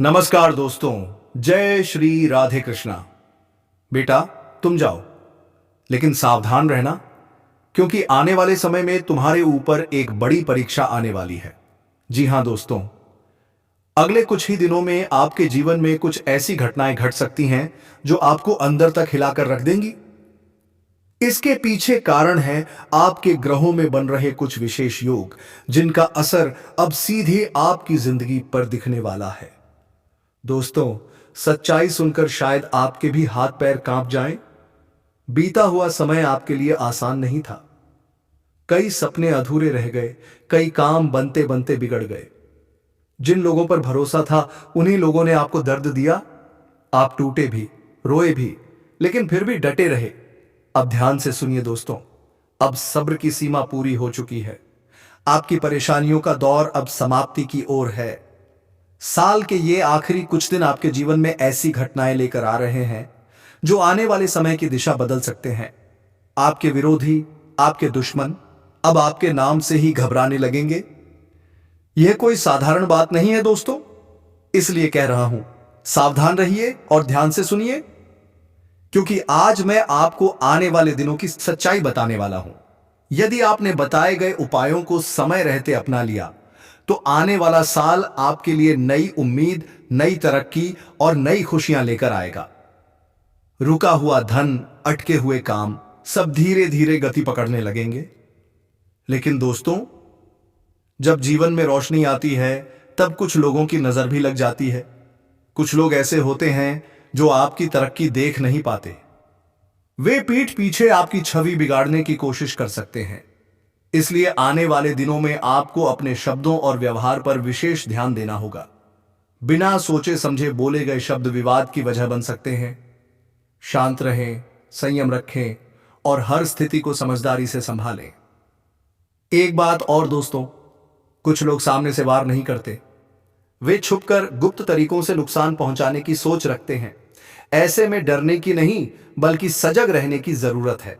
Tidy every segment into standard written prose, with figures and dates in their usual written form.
नमस्कार दोस्तों। जय श्री राधे कृष्णा। बेटा, तुम जाओ, लेकिन सावधान रहना, क्योंकि आने वाले समय में तुम्हारे ऊपर एक बड़ी परीक्षा आने वाली है। जी हां दोस्तों, अगले कुछ ही दिनों में आपके जीवन में कुछ ऐसी घटनाएं घट सकती हैं जो आपको अंदर तक हिलाकर रख देंगी। इसके पीछे कारण है आपके ग्रहों में बन रहे कुछ विशेष योग, जिनका असर अब सीधे आपकी जिंदगी पर दिखने वाला है। दोस्तों, सच्चाई सुनकर शायद आपके भी हाथ पैर कांप जाएं। बीता हुआ समय आपके लिए आसान नहीं था। कई सपने अधूरे रह गए, कई काम बनते बनते बिगड़ गए। जिन लोगों पर भरोसा था, उन्हीं लोगों ने आपको दर्द दिया। आप टूटे भी, रोए भी, लेकिन फिर भी डटे रहे। अब ध्यान से सुनिए दोस्तों, अब सब्र की सीमा पूरी हो चुकी है। आपकी परेशानियों का दौर अब समाप्ति की ओर है। साल के ये आखिरी कुछ दिन आपके जीवन में ऐसी घटनाएं लेकर आ रहे हैं जो आने वाले समय की दिशा बदल सकते हैं। आपके विरोधी, आपके दुश्मन अब आपके नाम से ही घबराने लगेंगे। यह कोई साधारण बात नहीं है दोस्तों, इसलिए कह रहा हूं, सावधान रहिए और ध्यान से सुनिए, क्योंकि आज मैं आपको आने वाले दिनों की सच्चाई बताने वाला हूं। यदि आपने बताए गए उपायों को समय रहते अपना लिया, तो आने वाला साल आपके लिए नई उम्मीद, नई तरक्की और नई खुशियां लेकर आएगा। रुका हुआ धन, अटके हुए काम सब धीरे धीरे गति पकड़ने लगेंगे। लेकिन दोस्तों, जब जीवन में रोशनी आती है, तब कुछ लोगों की नजर भी लग जाती है। कुछ लोग ऐसे होते हैं जो आपकी तरक्की देख नहीं पाते। वे पीठ पीछे आपकी छवि बिगाड़ने की कोशिश कर सकते हैं। इसलिए आने वाले दिनों में आपको अपने शब्दों और व्यवहार पर विशेष ध्यान देना होगा। बिना सोचे समझे बोले गए शब्द विवाद की वजह बन सकते हैं। शांत रहें, संयम रखें और हर स्थिति को समझदारी से संभालें। एक बात और दोस्तों, कुछ लोग सामने से वार नहीं करते। वे छुपकर गुप्त तरीकों से नुकसान पहुंचाने की सोच रखते हैं। ऐसे में डरने की नहीं, बल्कि सजग रहने की जरूरत है।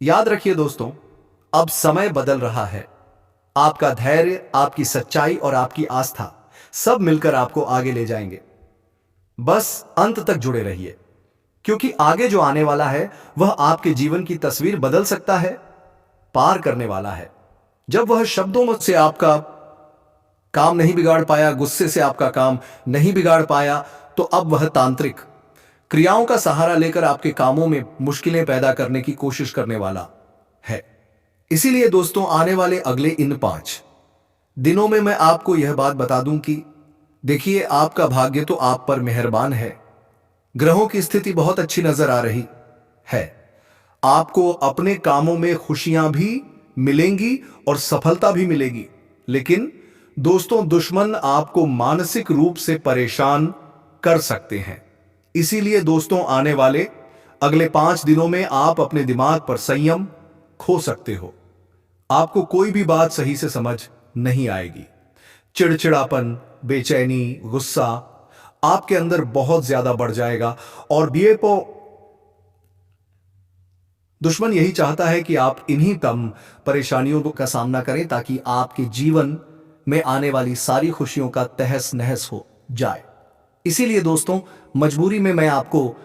याद रखिए दोस्तों, अब समय बदल रहा है। आपका धैर्य, आपकी सच्चाई और आपकी आस्था सब मिलकर आपको आगे ले जाएंगे। बस अंत तक जुड़े रहिए, क्योंकि आगे जो आने वाला है वह आपके जीवन की तस्वीर बदल सकता है, पार करने वाला है। जब वह शब्दों से आपका काम नहीं बिगाड़ पाया, गुस्से से आपका काम नहीं बिगाड़ पाया, तो अब वह तांत्रिक क्रियाओं का सहारा लेकर आपके कामों में मुश्किलें पैदा करने की कोशिश करने वाला है। इसीलिए दोस्तों, आने वाले अगले इन 5 दिनों में मैं आपको यह बात बता दूं कि देखिए, आपका भाग्य तो आप पर मेहरबान है। ग्रहों की स्थिति बहुत अच्छी नजर आ रही है। आपको अपने कामों में खुशियां भी मिलेंगी और सफलता भी मिलेगी। लेकिन दोस्तों, दुश्मन आपको मानसिक रूप से परेशान कर सकते हैं। इसीलिए दोस्तों, आने वाले अगले 5 दिनों में आप अपने दिमाग पर संयम खो सकते हो। आपको कोई भी बात सही से समझ नहीं आएगी। चिड़चिड़ापन, बेचैनी, गुस्सा आपके अंदर बहुत ज्यादा बढ़ जाएगा और दुश्मन यही चाहता है कि आप इन्हीं कम परेशानियों का सामना करें, ताकि आपके जीवन में आने वाली सारी खुशियों का तहस नहस हो जाए। इसीलिए दोस्तों, मजबूरी में मैं आपको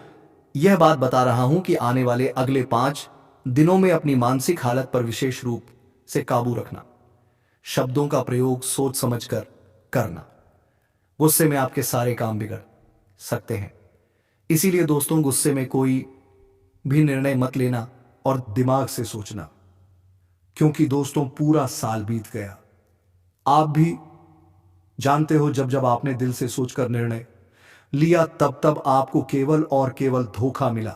यह बात बता रहा हूं कि आने वाले अगले 5 दिनों में अपनी मानसिक हालत पर विशेष रूप से काबू रखना। शब्दों का प्रयोग सोच समझकर करना। गुस्से में आपके सारे काम बिगड़ सकते हैं। इसीलिए दोस्तों, गुस्से में कोई भी निर्णय मत लेना और दिमाग से सोचना, क्योंकि दोस्तों, पूरा साल बीत गया। आप भी जानते हो, जब जब आपने दिल से सोचकर निर्णय लिया, तब तब आपको केवल और केवल धोखा मिला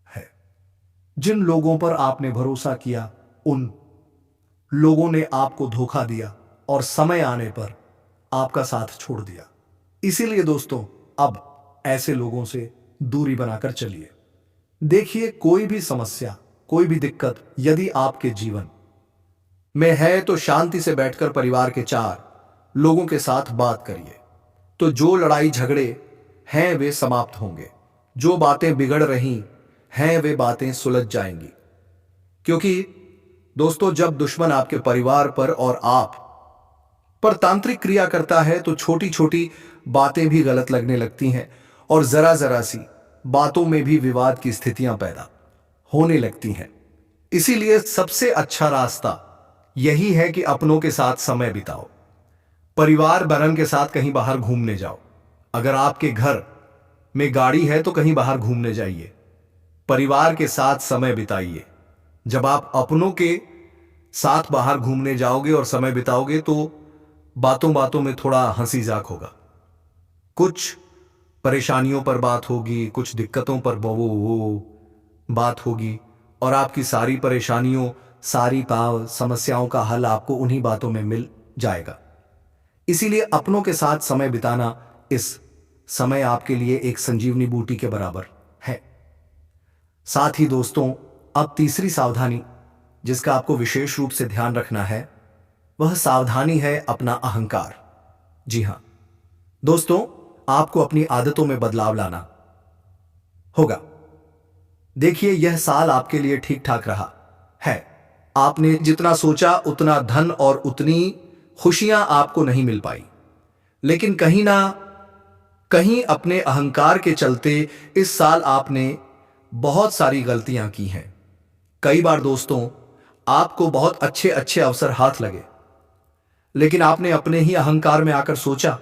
है। जिन लोगों पर आपने भरोसा किया, उन लोगों ने आपको धोखा दिया और समय आने पर आपका साथ छोड़ दिया। इसीलिए दोस्तों, अब ऐसे लोगों से दूरी बनाकर चलिए। देखिए, कोई भी समस्या, कोई भी दिक्कत यदि आपके जीवन में है, तो शांति से बैठकर परिवार के 4 लोगों के साथ बात करिए। तो जो लड़ाई झगड़े हैं वे समाप्त होंगे। जो बातें बिगड़ रही हैं वे बातें सुलझ जाएंगी। क्योंकि दोस्तों, जब दुश्मन आपके परिवार पर और आप पर तांत्रिक क्रिया करता है, तो छोटी छोटी बातें भी गलत लगने लगती हैं और जरा जरा सी बातों में भी विवाद की स्थितियां पैदा होने लगती हैं। इसीलिए सबसे अच्छा रास्ता यही है कि अपनों के साथ समय बिताओ, परिवार बरन के साथ कहीं बाहर घूमने जाओ। अगर आपके घर में गाड़ी है तो कहीं बाहर घूमने जाइए, परिवार के साथ समय बिताइए। जब आप अपनों के साथ बाहर घूमने जाओगे और समय बिताओगे तो बातों बातों में थोड़ा हंसी जाक होगा, कुछ परेशानियों पर बात होगी, कुछ दिक्कतों पर वो बात होगी और आपकी सारी परेशानियों, सारी समस्याओं का हल आपको उन्हीं बातों में मिल जाएगा। इसीलिए अपनों के साथ समय बिताना इस समय आपके लिए एक संजीवनी बूटी के बराबर है। साथ ही दोस्तों, अब तीसरी सावधानी जिसका आपको विशेष रूप से ध्यान रखना है, वह सावधानी है अपना अहंकार। जी हां दोस्तों, आपको अपनी आदतों में बदलाव लाना होगा। देखिए, यह साल आपके लिए ठीक ठाक रहा है। आपने जितना सोचा उतना धन और उतनी खुशियां आपको नहीं मिल पाई, लेकिन कहीं ना कहीं अपने अहंकार के चलते इस साल आपने बहुत सारी गलतियां की हैं। कई बार दोस्तों, आपको बहुत अच्छे अच्छे अवसर हाथ लगे, लेकिन आपने अपने ही अहंकार में आकर सोचा,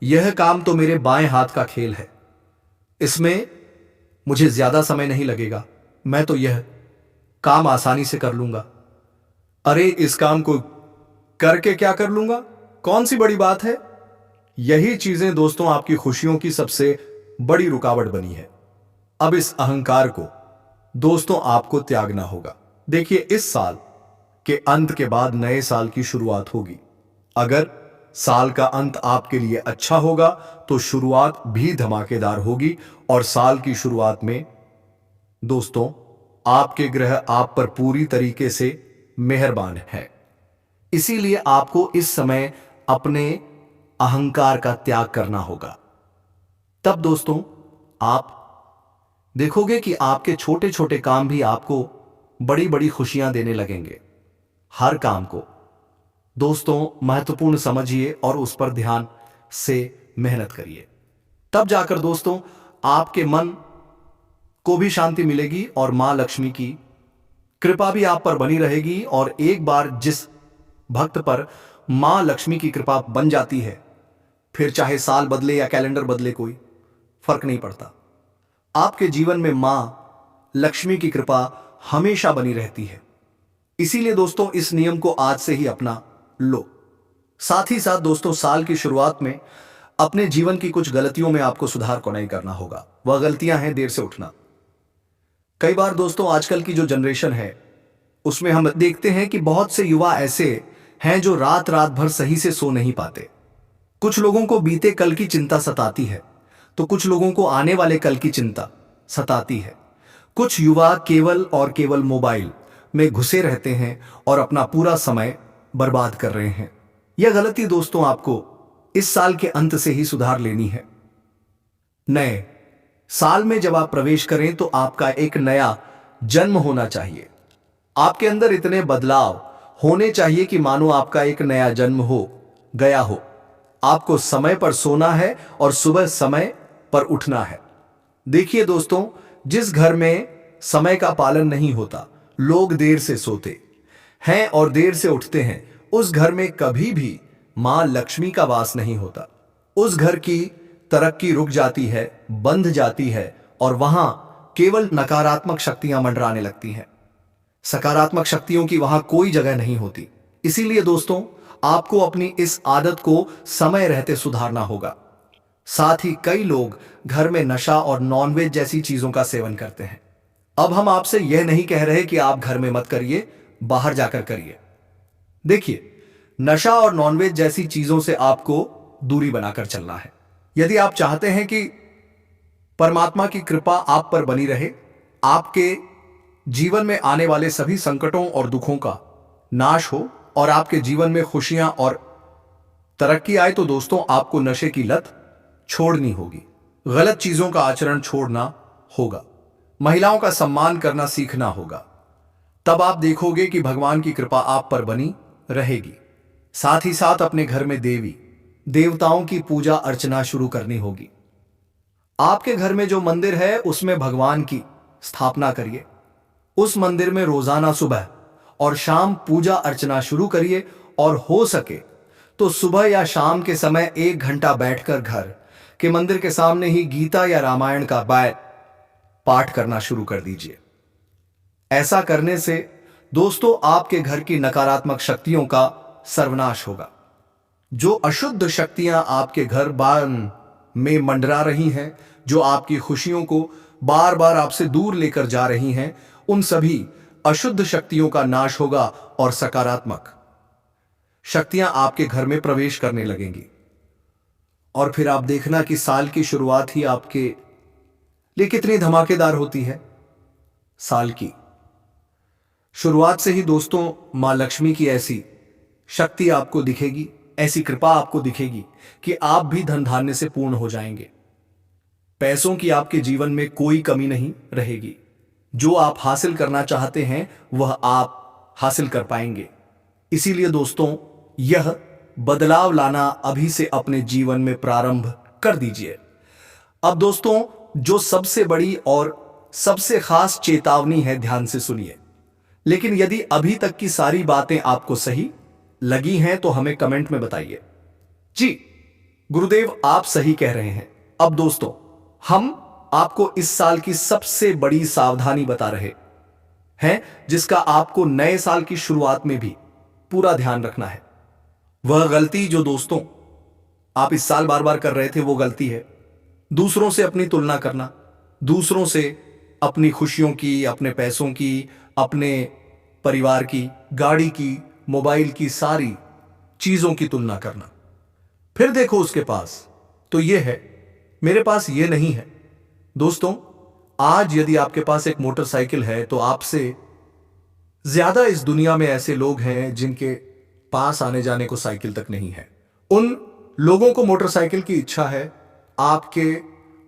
यह काम तो मेरे बाएं हाथ का खेल है, इसमें मुझे ज्यादा समय नहीं लगेगा, मैं तो यह काम आसानी से कर लूंगा। अरे, इस काम को करके क्या कर लूंगा, कौन सी बड़ी बात है। यही चीजें दोस्तों आपकी खुशियों की सबसे बड़ी रुकावट बनी है। अब इस अहंकार को दोस्तों आपको त्यागना होगा। देखिए, इस साल के अंत के बाद नए साल की शुरुआत होगी। अगर साल का अंत आपके लिए अच्छा होगा तो शुरुआत भी धमाकेदार होगी। और साल की शुरुआत में दोस्तों आपके ग्रह आप पर पूरी तरीके से मेहरबान है। इसीलिए आपको इस समय अपने अहंकार का त्याग करना होगा। तब दोस्तों आप देखोगे कि आपके छोटे छोटे काम भी आपको बड़ी बड़ी खुशियां देने लगेंगे। हर काम को दोस्तों महत्वपूर्ण समझिए और उस पर ध्यान से मेहनत करिए। तब जाकर दोस्तों आपके मन को भी शांति मिलेगी और मां लक्ष्मी की कृपा भी आप पर बनी रहेगी। और एक बार जिस भक्त पर मां लक्ष्मी की कृपा बन जाती है, फिर चाहे साल बदले या कैलेंडर बदले, कोई फर्क नहीं पड़ता। आपके जीवन में मां लक्ष्मी की कृपा हमेशा बनी रहती है। इसीलिए दोस्तों इस नियम को आज से ही अपना लो। साथ ही साथ दोस्तों साल की शुरुआत में अपने जीवन की कुछ गलतियों में आपको सुधार को नहीं करना होगा। वह गलतियां हैं देर से उठना। कई बार दोस्तों आजकल की जो जनरेशन है उसमें हम देखते हैं कि बहुत से युवा ऐसे हैं जो रात रात भर सही से सो नहीं पाते। कुछ लोगों को बीते कल की चिंता सताती है तो कुछ लोगों को आने वाले कल की चिंता सताती है। कुछ युवा केवल और केवल मोबाइल में घुसे रहते हैं और अपना पूरा समय बर्बाद कर रहे हैं। यह गलती दोस्तों आपको इस साल के अंत से ही सुधार लेनी है। नए साल में जब आप प्रवेश करें तो आपका एक नया जन्म होना चाहिए। आपके अंदर इतने बदलाव होने चाहिए कि मानो आपका एक नया जन्म हो गया हो। आपको समय पर सोना है और सुबह समय पर उठना है। देखिए दोस्तों, जिस घर में समय का पालन नहीं होता, लोग देर से सोते हैं और देर से उठते हैं, उस घर में कभी भी मां लक्ष्मी का वास नहीं होता। उस घर की तरक्की रुक जाती है, बंध जाती है और वहां केवल नकारात्मक शक्तियां मंडराने लगती हैं। सकारात्मक शक्तियों की वहां कोई जगह नहीं होती। इसीलिए दोस्तों आपको अपनी इस आदत को समय रहते सुधारना होगा। साथ ही कई लोग घर में नशा और नॉनवेज जैसी चीजों का सेवन करते हैं। अब हम आपसे यह नहीं कह रहे कि आप घर में मत करिए, बाहर जाकर करिए। देखिए, नशा और नॉनवेज जैसी चीजों से आपको दूरी बनाकर चलना है। यदि आप चाहते हैं कि परमात्मा की कृपा आप पर बनी रहे, आपके जीवन में आने वाले सभी संकटों और दुखों का नाश हो और आपके जीवन में खुशियां और तरक्की आए, तो दोस्तों आपको नशे की लत छोड़नी होगी, गलत चीजों का आचरण छोड़ना होगा, महिलाओं का सम्मान करना सीखना होगा। तब आप देखोगे कि भगवान की कृपा आप पर बनी रहेगी। साथ ही साथ अपने घर में देवी देवताओं की पूजा अर्चना शुरू करनी होगी। आपके घर में जो मंदिर है उसमें भगवान की स्थापना करिए। उस मंदिर में रोजाना सुबह और शाम पूजा अर्चना शुरू करिए और हो सके तो सुबह या शाम के समय 1 घंटा बैठकर घर के मंदिर के सामने ही गीता या रामायण का पाठ करना शुरू कर दीजिए। ऐसा करने से दोस्तों आपके घर की नकारात्मक शक्तियों का सर्वनाश होगा। जो अशुद्ध शक्तियां आपके घर बार में मंडरा रही हैं, जो आपकी खुशियों को बार बार आपसे दूर लेकर जा रही हैं, उन सभी अशुद्ध शक्तियों का नाश होगा और सकारात्मक शक्तियां आपके घर में प्रवेश करने लगेंगी। और फिर आप देखना कि साल की शुरुआत ही आपके लिए कितनी धमाकेदार होती है। साल की शुरुआत से ही दोस्तों मां लक्ष्मी की ऐसी शक्ति आपको दिखेगी, ऐसी कृपा आपको दिखेगी कि आप भी धन धान्य से पूर्ण हो जाएंगे। पैसों की आपके जीवन में कोई कमी नहीं रहेगी। जो आप हासिल करना चाहते हैं वह आप हासिल कर पाएंगे। इसीलिए दोस्तों यह बदलाव लाना अभी से अपने जीवन में प्रारंभ कर दीजिए। अब दोस्तों जो सबसे बड़ी और सबसे खास चेतावनी है, ध्यान से सुनिए। लेकिन यदि अभी तक की सारी बातें आपको सही लगी हैं तो हमें कमेंट में बताइए। जी गुरुदेव आप सही कह रहे हैं। अब दोस्तों हम आपको इस साल की सबसे बड़ी सावधानी बता रहे हैं, जिसका आपको नए साल की शुरुआत में भी पूरा ध्यान रखना है। वह गलती जो दोस्तों आप इस साल बार बार कर रहे थे वो गलती है दूसरों से अपनी तुलना करना, दूसरों से अपनी खुशियों की, अपने पैसों की, अपने परिवार की, गाड़ी की, मोबाइल की, सारी चीजों की तुलना करना। फिर देखो उसके पास तो ये है, मेरे पास ये नहीं है। दोस्तों आज यदि आपके पास एक मोटरसाइकिल है तो आपसे ज्यादा इस दुनिया में ऐसे लोग हैं जिनके पास आने जाने को साइकिल तक नहीं है। उन लोगों को मोटरसाइकिल की इच्छा है, आपके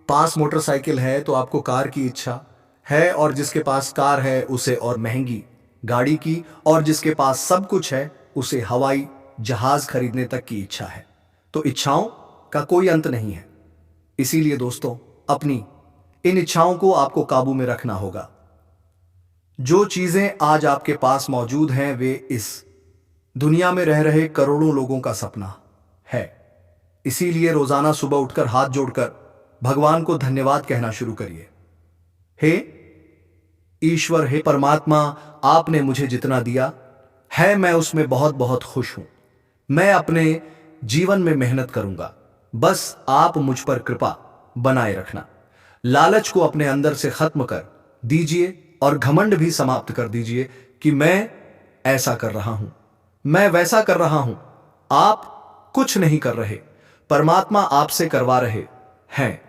पास मोटरसाइकिल है तो आपको कार की इच्छा है, और जिसके पास कार है उसे और महंगी गाड़ी की, और जिसके पास सब कुछ है उसे हवाई जहाज खरीदने तक की इच्छा है। तो इच्छाओं का कोई अंत नहीं है। इसीलिए दोस्तों अपनी इन इच्छाओं को आपको काबू में रखना होगा। जो चीजें आज आपके पास मौजूद हैं वे इस दुनिया में रह रहे करोड़ों लोगों का सपना है। इसीलिए रोजाना सुबह उठकर हाथ जोड़कर भगवान को धन्यवाद कहना शुरू करिए। हे ईश्वर, हे परमात्मा, आपने मुझे जितना दिया है मैं उसमें बहुत बहुत खुश हूं। मैं अपने जीवन में मेहनत करूंगा, बस आप मुझ पर कृपा बनाए रखना। लालच को अपने अंदर से खत्म कर दीजिए और घमंड भी समाप्त कर दीजिए कि मैं ऐसा कर रहा हूं, मैं वैसा कर रहा हूं। आप कुछ नहीं कर रहे, परमात्मा आपसे करवा रहे हैं।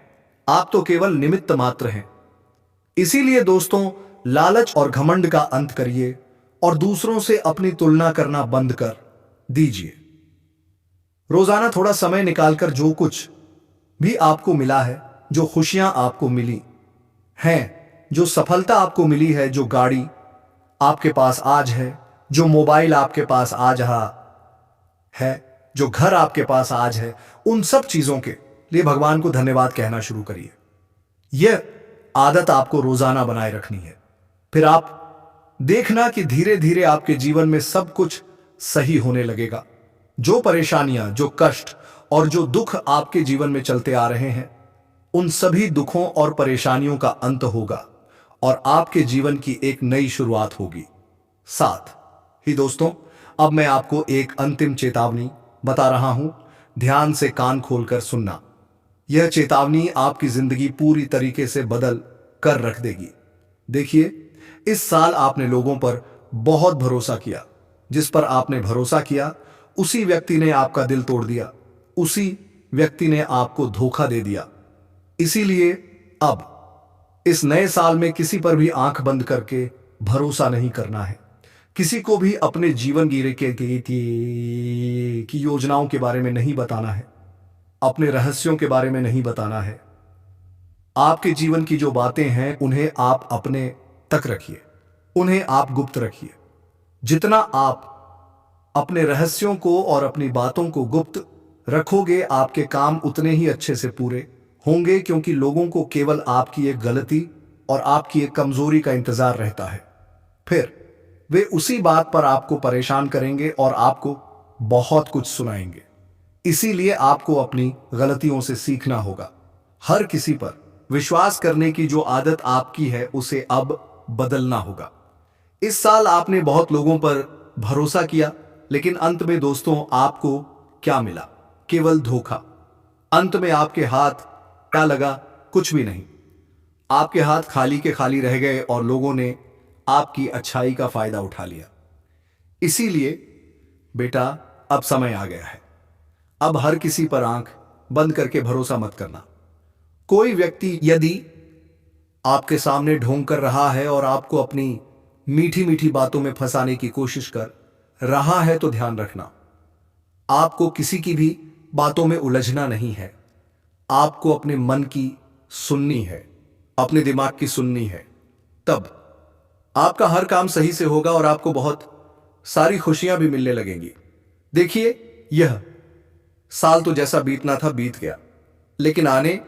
आप तो केवल निमित्त मात्र हैं। इसीलिए दोस्तों लालच और घमंड का अंत करिए और दूसरों से अपनी तुलना करना बंद कर दीजिए। रोजाना थोड़ा समय निकालकर जो कुछ भी आपको मिला है, जो खुशियां आपको मिली हैं, जो सफलता आपको मिली है, जो गाड़ी आपके पास आज है, जो मोबाइल आपके पास आज रहा है, जो घर आपके पास आज है, उन सब चीजों के लिए भगवान को धन्यवाद कहना शुरू करिए। यह आदत आपको रोजाना बनाए रखनी है। फिर आप देखना कि धीरे धीरे आपके जीवन में सब कुछ सही होने लगेगा। जो परेशानियां, जो कष्ट और जो दुख आपके जीवन में चलते आ रहे हैं, उन सभी दुखों और परेशानियों का अंत होगा और आपके जीवन की एक नई शुरुआत होगी। साथ ही दोस्तों अब मैं आपको एक अंतिम चेतावनी बता रहा हूं, ध्यान से कान खोलकर सुनना। यह चेतावनी आपकी जिंदगी पूरी तरीके से बदल कर रख देगी। देखिए, इस साल आपने लोगों पर बहुत भरोसा किया। जिस पर आपने भरोसा किया उसी व्यक्ति ने आपका दिल तोड़ दिया, उसी व्यक्ति ने आपको धोखा दे दिया। इसीलिए अब इस नए साल में किसी पर भी आंख बंद करके भरोसा नहीं करना है। किसी को भी अपने जीवन की योजनाओं के बारे में नहीं बताना है, अपने रहस्यों के बारे में नहीं बताना है। आपके जीवन की जो बातें हैं उन्हें आप अपने तक रखिए, उन्हें आप गुप्त रखिए। जितना आप अपने रहस्यों को और अपनी बातों को गुप्त रखोगे, आपके काम उतने ही अच्छे से पूरे होंगे, क्योंकि लोगों को केवल आपकी एक गलती और आपकी एक कमजोरी का इंतजार रहता है। फिर वे उसी बात पर आपको परेशान करेंगे और आपको बहुत कुछ सुनाएंगे। इसीलिए आपको अपनी गलतियों से सीखना होगा। हर किसी पर विश्वास करने की जो आदत आपकी है उसे अब बदलना होगा। इस साल आपने बहुत लोगों पर भरोसा किया, लेकिन अंत में दोस्तों आपको क्या मिला? केवल धोखा। अंत में आपके हाथ क्या लगा? कुछ भी नहीं। आपके हाथ खाली के खाली रह गए और लोगों ने आपकी अच्छाई का फायदा उठा लिया। इसीलिए बेटा, अब समय आ गया है। अब हर किसी पर आंख बंद करके भरोसा मत करना। कोई व्यक्ति यदि आपके सामने ढोंग कर रहा है और आपको अपनी मीठी मीठी बातों में फंसाने की कोशिश कर रहा है, तो ध्यान रखना, आपको किसी की भी बातों में उलझना नहीं है। आपको अपने मन की सुननी है, अपने दिमाग की सुननी है। तब आपका हर काम सही से होगा और आपको बहुत सारी खुशियां भी मिलने लगेंगी। देखिए, यह साल तो जैसा बीतना था बीत गया, लेकिन आने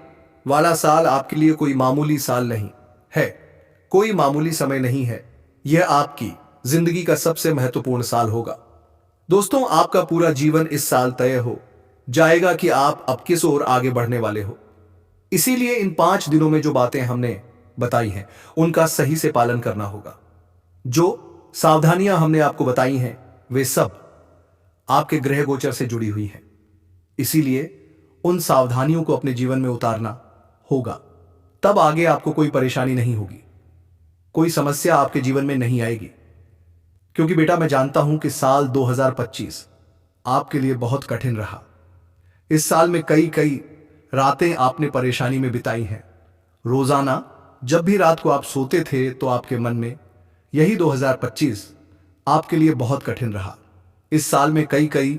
वाला साल आपके लिए कोई मामूली साल नहीं है, कोई मामूली समय नहीं है। यह आपकी जिंदगी का सबसे महत्वपूर्ण साल होगा। दोस्तों, आपका पूरा जीवन इस साल तय हो जाएगा कि आप अब किस ओर आगे बढ़ने वाले हो। इसीलिए इन 5 दिनों में जो बातें हमने बताई हैं, उनका सही से पालन करना होगा। जो सावधानियां हमने आपको बताई हैं, वे सब आपके ग्रह गोचर से जुड़ी हुई हैं। इसीलिए उन सावधानियों को अपने जीवन में उतारना होगा। तब आगे आपको कोई परेशानी नहीं होगी, कोई समस्या आपके जीवन में नहीं आएगी। क्योंकि बेटा, मैं जानता हूं कि साल 2025 आपके लिए बहुत कठिन रहा। इस साल में कई कई रातें आपने परेशानी में बिताई हैं। रोजाना जब भी रात को आप सोते थे तो आपके मन में यही 2025 आपके लिए बहुत कठिन रहा। इस साल में कई कई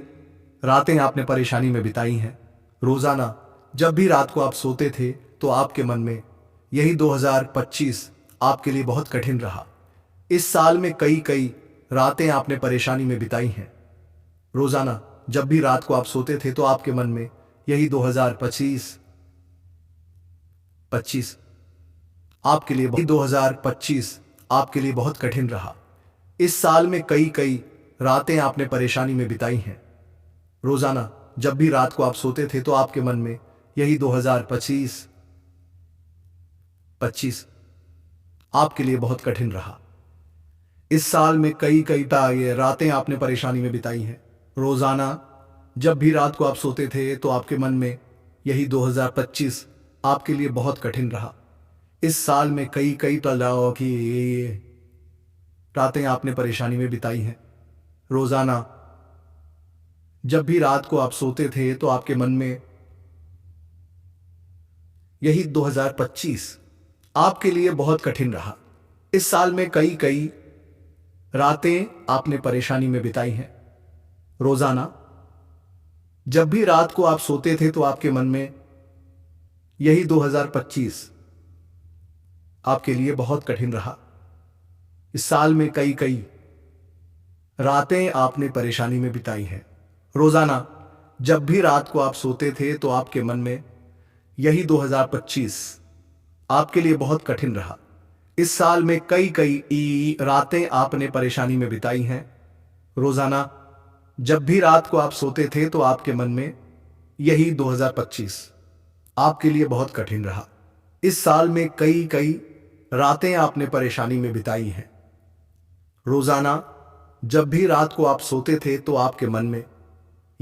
रातें आपने परेशानी में बिताई हैं। रोजाना जब भी रात को आप सोते थे तो आपके मन में यही 2025 आपके लिए बहुत कठिन रहा। इस साल में कई कई रातें आपने परेशानी में बिताई हैं। रोजाना जब भी रात को आप सोते थे तो आपके मन में यही 2025 आपके लिए 2025 आपके लिए बहुत कठिन रहा। इस साल में कई कई रातें आपने परेशानी में बिताई हैं। रोजाना जब भी रात को आप सोते थे तो आपके मन में यही 2025 आपके लिए बहुत कठिन रहा। इस साल में कई कई रातें आपने परेशानी में बिताई हैं। रोजाना जब भी रात को आप सोते थे तो आपके मन में यही 2025 आपके लिए बहुत कठिन रहा। इस साल में कई कई तलाओं की रातें आपने परेशानी में बिताई हैं। रोजाना जब भी रात को आप सोते थे तो आपके मन में यही 2025 आपके लिए बहुत कठिन रहा। इस साल में कई कई रातें आपने परेशानी में बिताई हैं। रोजाना जब भी रात को आप सोते थे तो आपके मन में यही 2025 आपके लिए बहुत कठिन रहा। इस साल में कई कई रातें आपने परेशानी में बिताई हैं। रोजाना जब भी रात को आप सोते थे तो आपके मन में यही 2025 आपके लिए बहुत कठिन रहा। इस साल में कई कई रातें आपने परेशानी में बिताई हैं। रोजाना जब भी रात को आप सोते थे तो आपके मन में यही 2025 आपके लिए बहुत कठिन रहा। इस साल में कई कई रातें आपने परेशानी में बिताई हैं। रोजाना जब भी रात को आप सोते थे तो आपके मन में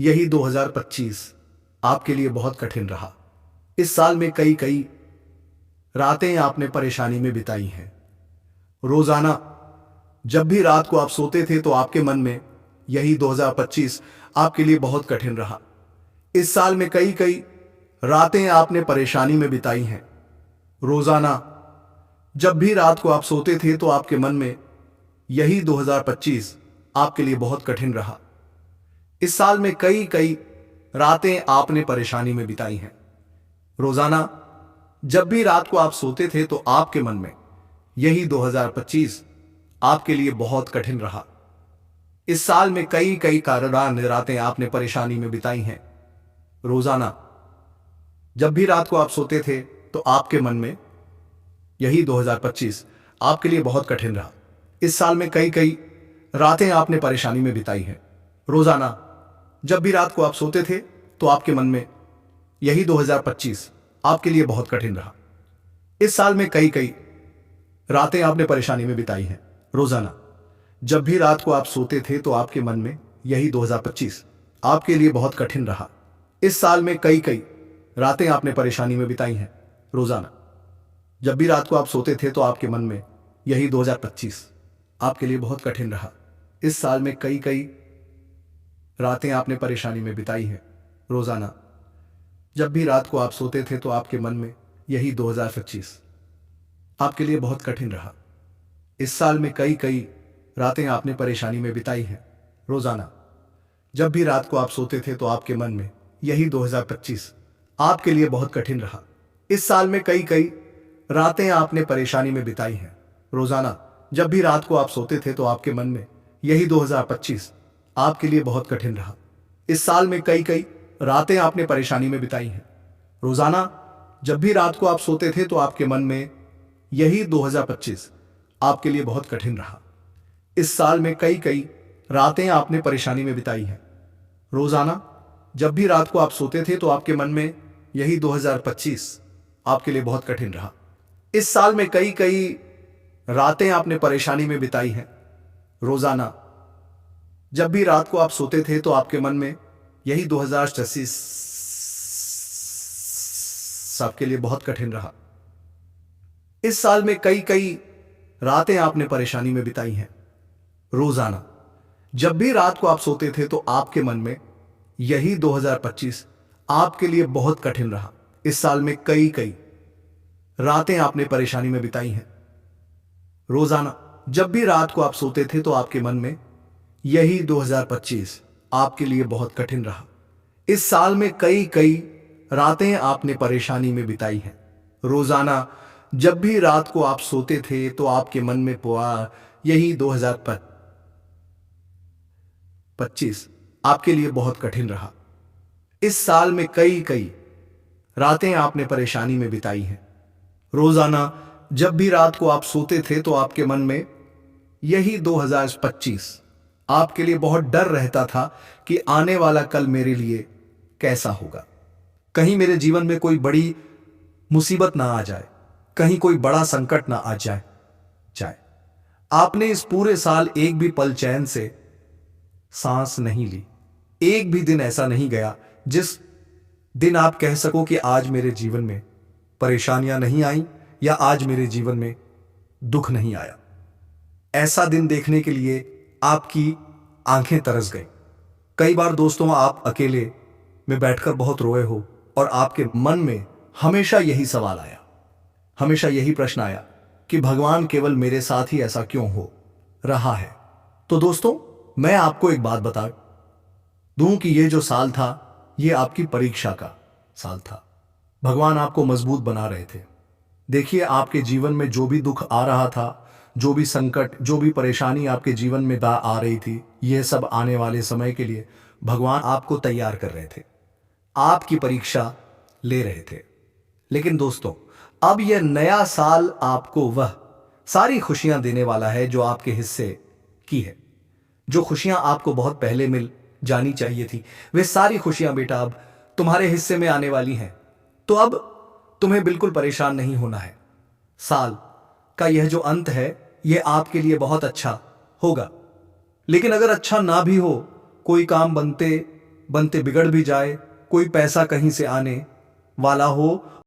यही 2025 आपके लिए बहुत कठिन रहा। इस साल में कई कई रातें आपने परेशानी में बिताई हैं। रोजाना जब भी रात को आप सोते थे तो आपके मन में यही 2025 आपके लिए बहुत कठिन रहा। इस साल में कई कई रातें आपने परेशानी में बिताई हैं। रोजाना जब भी रात को आप सोते थे तो आपके मन में यही 2025 आपके लिए बहुत कठिन रहा। इस साल में कई कई रातें आपने परेशानी में बिताई हैं। रोजाना जब भी रात को आप सोते थे तो आपके मन में यही 2025 आपके लिए बहुत कठिन रहा। इस साल में कई कई कारण रातें आपने परेशानी में बिताई हैं। रोजाना जब भी रात को आप सोते थे तो आपके मन में यही 2025 आपके लिए बहुत कठिन रहा। इस साल में कई कई रातें आपने परेशानी में बिताई हैं। रोजाना जब भी रात को आप सोते थे तो आपके मन में यही 2025 आपके लिए बहुत कठिन रहा। इस साल में कई कई रातें आपने परेशानी में बिताई हैं। रोजाना जब भी रात को आप सोते थे तो आपके मन में यही 2025 आपके लिए बहुत कठिन रहा। इस साल में कई कई रातें आपने परेशानी में बिताई हैं। रोजाना जब भी रात को आप सोते थे तो आपके मन में यही 2025 आपके लिए बहुत कठिन रहा। इस साल में कई कई रातें आपने परेशानी में बिताई हैं। रोजाना जब भी रात को आप सोते थे तो आपके मन में यही 2025 आपके लिए बहुत कठिन रहा। इस साल में कई कई रातें आपने परेशानी में बिताई हैं। रोजाना जब भी रात को आप सोते थे तो आपके मन में यही 2025 आपके लिए बहुत कठिन रहा। इस साल में कई कई रातें आपने परेशानी में बिताई हैं। रोजाना जब भी रात को आप सोते थे तो आपके मन में यही 2025 आपके लिए बहुत कठिन रहा। इस साल में कई कई रातें आपने परेशानी में बिताई हैं। रोजाना जब भी रात को आप सोते थे तो आपके मन में यही 2025 आपके लिए बहुत कठिन रहा। इस साल में कई कई रातें आपने परेशानी में बिताई हैं। रोजाना जब भी रात को आप सोते थे तो आपके मन में यही 2025 आपके लिए बहुत कठिन रहा। इस साल में कई कई रातें आपने परेशानी में बिताई हैं। रोजाना जब भी रात को आप सोते थे तो आपके मन में यही 2025 आपके लिए बहुत कठिन रहा। इस साल में कई कई रातें आपने परेशानी में बिताई हैं। रोजाना जब भी रात को आप सोते थे तो आपके मन में यही 2025 आपके लिए बहुत कठिन रहा। इस साल में कई कई रातें आपने परेशानी में बिताई हैं। रोजाना जब भी रात को आप सोते थे तो आपके मन में यही 2025 आपके लिए बहुत कठिन रहा। इस साल में कई कई रातें आपने परेशानी में बिताई हैं। रोजाना जब भी रात को आप सोते थे तो आपके मन में यही 2025 आपके लिए बहुत कठिन रहा। इस साल में कई कई रातें आपने परेशानी में बिताई हैं। रोजाना जब भी रात को आप सोते थे तो आपके मन में यही 2025 आपके लिए बहुत डर रहता था कि आने वाला कल मेरे लिए कैसा होगा। कहीं मेरे जीवन में कोई बड़ी मुसीबत ना आ जाए, कहीं कोई बड़ा संकट ना आ जाए। आपने इस पूरे साल एक भी पल चैन से सांस नहीं ली। एक भी दिन ऐसा नहीं गया जिस दिन आप कह सको कि आज मेरे जीवन में परेशानियां नहीं आई या आज मेरे जीवन में दुख नहीं आया। ऐसा दिन देखने के लिए आपकी आंखें तरस गई। कई बार दोस्तों आप अकेले में बैठकर बहुत रोए हो और आपके मन में हमेशा यही सवाल आया, हमेशा यही प्रश्न आया कि भगवान केवल मेरे साथ ही ऐसा क्यों हो रहा है। तो दोस्तों मैं आपको एक बात बता दूं कि ये जो साल था ये आपकी परीक्षा का साल था। भगवान आपको मजबूत बना रहे थे। देखिए आपके जीवन में जो भी दुख आ रहा था, जो भी संकट, जो भी परेशानी आपके जीवन में आ रही थी, यह सब आने वाले समय के लिए भगवान आपको तैयार कर रहे थे, आपकी परीक्षा ले रहे थे। लेकिन दोस्तों अब यह नया साल आपको वह सारी खुशियां देने वाला है जो आपके हिस्से की है। जो खुशियां आपको बहुत पहले मिल जानी चाहिए थी, वे सारी खुशियां बेटा अब तुम्हारे हिस्से में आने वाली हैं। तो अब तुम्हें बिल्कुल परेशान नहीं होना है। साल का यह जो अंत है यह आपके लिए बहुत अच्छा होगा। लेकिन अगर अच्छा ना भी हो, कोई काम बनते बनते बिगड़ भी जाए, कोई पैसा कहीं से आने वाला हो